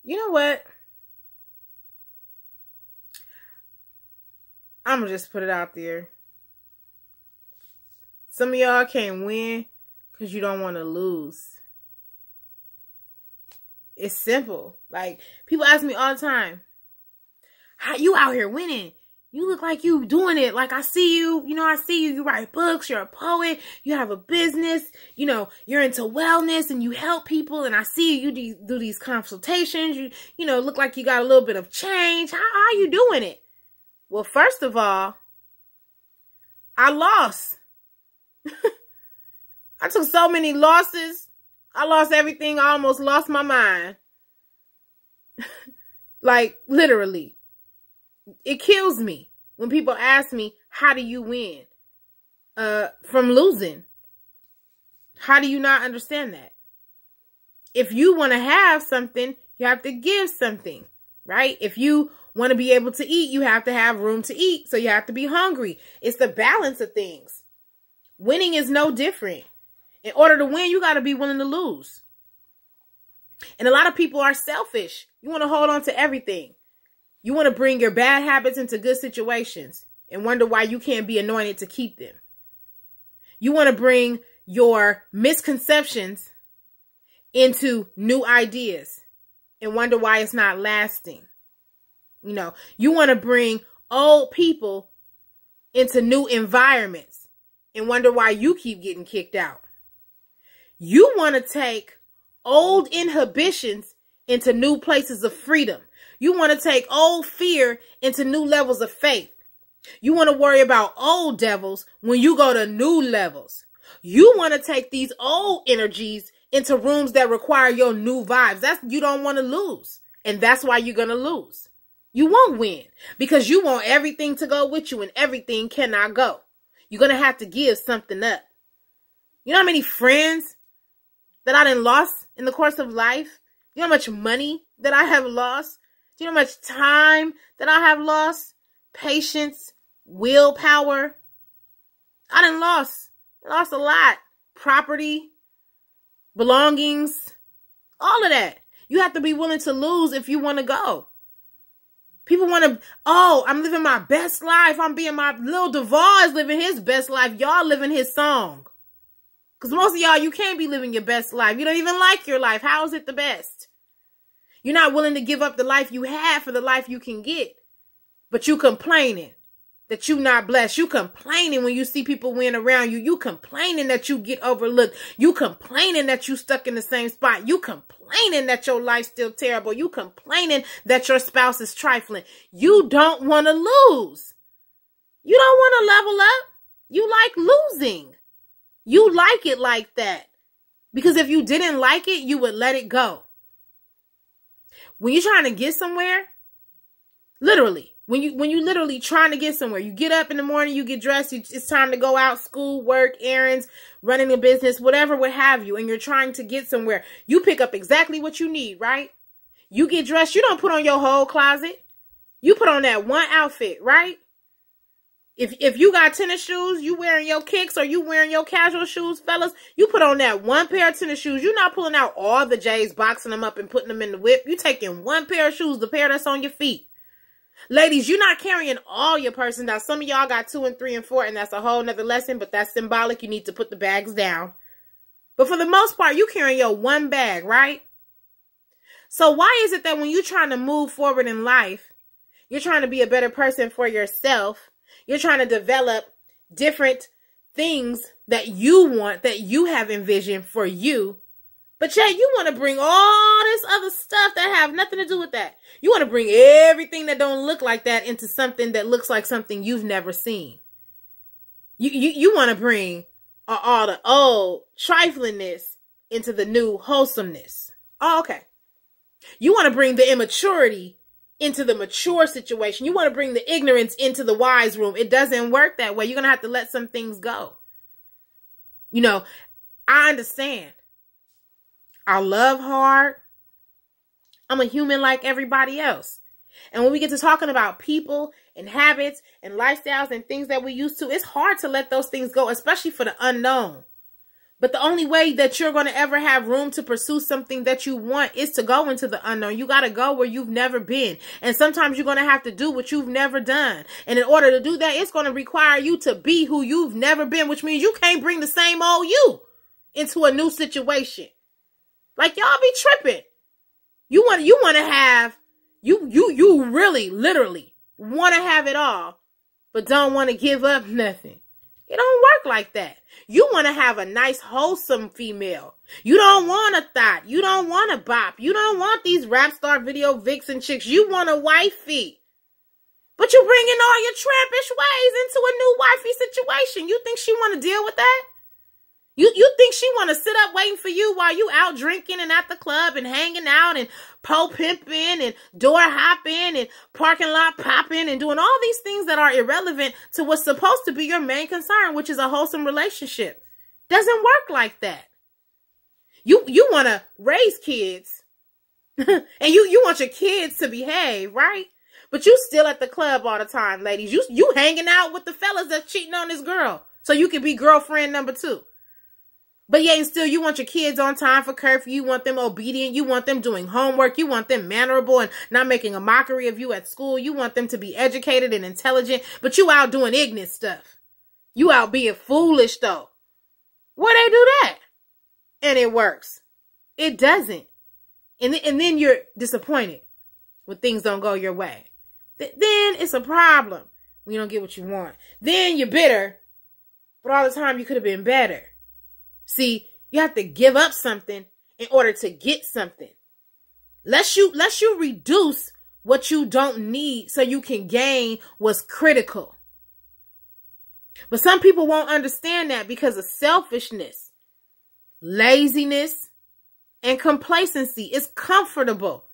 You know what? I'm going to just put it out there. Some of y'all can't win because you don't want to lose. It's simple. Like, people ask me all the time, how you out here winning? You look like you doing it. Like, I see you. You know, I see you. You write books. You're a poet. You have a business. You know, you're into wellness and you help people. And I see you do these consultations. You know, look like you got a little bit of change. How are you doing it? Well, first of all, I lost. I took so many losses. I lost everything. I almost lost my mind. Like, literally. It kills me when people ask me, how do you win? From losing. How do you not understand that? If you want to have something, you have to give something, right? If you want to be able to eat, you have to have room to eat. So you have to be hungry. It's the balance of things. Winning is no different. In order to win, you got to be willing to lose. And a lot of people are selfish. You want to hold on to everything. You want to bring your bad habits into good situations and wonder why you can't be anointed to keep them. You want to bring your misconceptions into new ideas and wonder why it's not lasting. You know, you want to bring old people into new environments and wonder why you keep getting kicked out. You want to take old inhibitions into new places of freedom. You want to take old fear into new levels of faith. You want to worry about old devils when you go to new levels. You want to take these old energies into rooms that require your new vibes. You don't want to lose. And that's why you're going to lose. You won't win because you want everything to go with you and everything cannot go. You're going to have to give something up. You know how many friends that I done lost in the course of life? You know how much money that I have lost? Do you know how much time that I have lost? Patience, willpower. I done lost a lot. Property, belongings, all of that. You have to be willing to lose if you want to go. People want to, oh, I'm living my best life. I'm being my Lil Duval is living his best life. Y'all living his song. Because most of y'all, you can't be living your best life. You don't even like your life. How is it the best? You're not willing to give up the life you have for the life you can get. But you complaining that you not blessed. You complaining when you see people win around you. You complaining that you get overlooked. You complaining that you stuck in the same spot. You complaining that your life's still terrible. You complaining that your spouse is trifling. You don't want to lose. You don't want to level up. You like losing. You like it like that. Because if you didn't like it, you would let it go. When you're trying to get somewhere, literally, when you literally trying to get somewhere, you get up in the morning, you get dressed, it's time to go out, school, work, errands, running a business, whatever, what have you, and you're trying to get somewhere, you pick up exactly what you need, right? You get dressed, you don't put on your whole closet. You put on that one outfit, right? If you got tennis shoes, you wearing your kicks or you wearing your casual shoes, fellas, you put on that one pair of tennis shoes. You're not pulling out all the J's, boxing them up and putting them in the whip. You taking one pair of shoes, the pair that's on your feet. Ladies, you're not carrying all your person. Now, some of y'all got 2 and 3 and 4, and that's a whole nother lesson, but that's symbolic. You need to put the bags down. But for the most part, you carrying your one bag, right? So why is it that when you're trying to move forward in life, you're trying to be a better person for yourself, you're trying to develop different things that you want, that you have envisioned for you. But yet you want to bring all this other stuff that have nothing to do with that. You want to bring everything that don't look like that into something that looks like something you've never seen. You want to bring all the old triflingness into the new wholesomeness. Oh, okay. You want to bring the immaturity into the mature situation. You want to bring the ignorance into the wise room. It doesn't work that way. You're going to have to let some things go. You know, I understand. I love hard. I'm a human like everybody else. And when we get to talking about people and habits and lifestyles and things that we used to, it's hard to let those things go, especially for the unknown. But the only way that you're going to ever have room to pursue something that you want is to go into the unknown. You got to go where you've never been. And sometimes you're going to have to do what you've never done. And in order to do that, it's going to require you to be who you've never been, which means you can't bring the same old you into a new situation. Like, y'all be tripping. You want to have, you really, literally want to have it all, but don't want to give up nothing. It don't work like that. You want to have a nice, wholesome female. You don't want a thought. You don't want a bop. You don't want these rap star video vixen chicks. You want a wifey. But you bringing all your trampish ways into a new wifey situation. You think she want to deal with that? You think she want to sit up waiting for you while you out drinking and at the club and hanging out and pole pimping and door hopping and parking lot popping and doing all these things that are irrelevant to what's supposed to be your main concern, which is a wholesome relationship. Doesn't work like that. You want to raise kids and you want your kids to behave, right? But you still at the club all the time, ladies. You hanging out with the fellas that's cheating on this girl so you can be girlfriend number 2. But yet and still, you want your kids on time for curfew. You want them obedient. You want them doing homework. You want them mannerable and not making a mockery of you at school. You want them to be educated and intelligent. But you out doing ignorant stuff. You out being foolish, though. Where they do that? And it works. It doesn't. And then you're disappointed when things don't go your way. Then it's a problem when you don't get what you want. Then you're bitter. But all the time, you could have been better. See, you have to give up something in order to get something. Lest you reduce what you don't need so you can gain what's critical. But some people won't understand that because of selfishness, laziness, and complacency. It's comfortable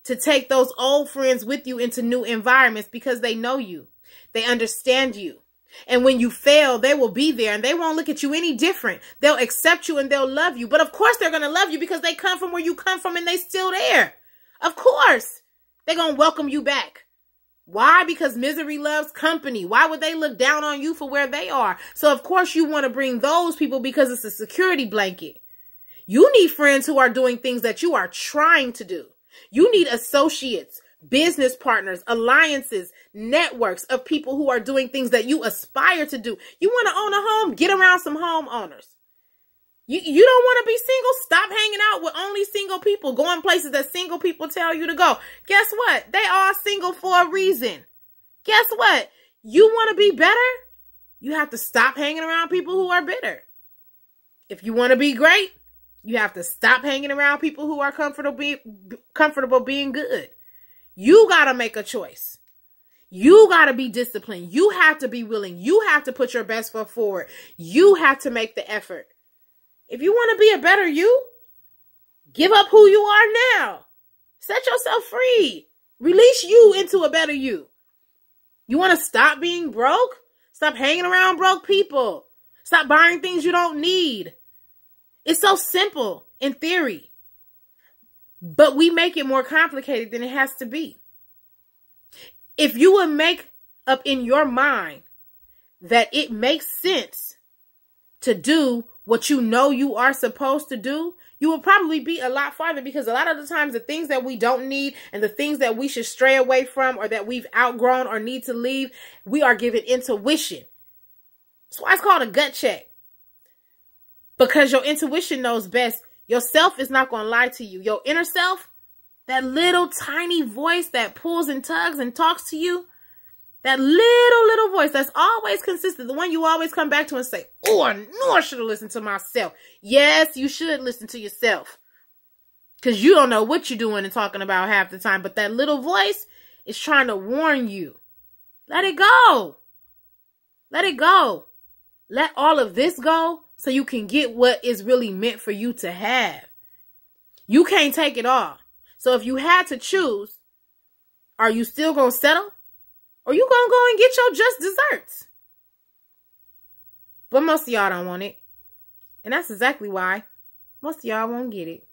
to take those old friends with you into new environments because they know you. They understand you. And when you fail, they will be there and they won't look at you any different. They'll accept you and they'll love you. But of course they're going to love you because they come from where you come from and they still there. Of course, they're going to welcome you back. Why? Because misery loves company. Why would they look down on you for where they are? So of course you want to bring those people because it's a security blanket. You need friends who are doing things that you are trying to do. You need associates, business partners, alliances, networks of people who are doing things that you aspire to do. You want to own a home? Get around some homeowners. You don't want to be single? Stop hanging out with only single people, going places that single people tell you to go. Guess what? They are single for a reason. Guess what? You want to be better? You have to stop hanging around people who are bitter. If you want to be great, you have to stop hanging around people who are comfortable being good. You got to make a choice. You got to be disciplined. You have to be willing. You have to put your best foot forward. You have to make the effort. If you want to be a better you, give up who you are now. Set yourself free. Release you into a better you. You want to stop being broke? Stop hanging around broke people. Stop buying things you don't need. It's so simple in theory. But we make it more complicated than it has to be. If you would make up in your mind that it makes sense to do what you know you are supposed to do, you will probably be a lot farther because a lot of the times the things that we don't need and the things that we should stray away from or that we've outgrown or need to leave, we are given intuition. That's why it's called a gut check. Because your intuition knows best. Yourself is not going to lie to you. Your inner self, that little tiny voice that pulls and tugs and talks to you, that little voice that's always consistent, the one you always come back to and say, oh, I know I should have listened to myself. Yes, you should listen to yourself because you don't know what you're doing and talking about half the time. But that little voice is trying to warn you. Let it go. Let it go. Let all of this go. So you can get what is really meant for you to have. You can't take it all. So if you had to choose, are you still going to settle? Or you going to go and get your just desserts? But most of y'all don't want it. And that's exactly why most of y'all won't get it.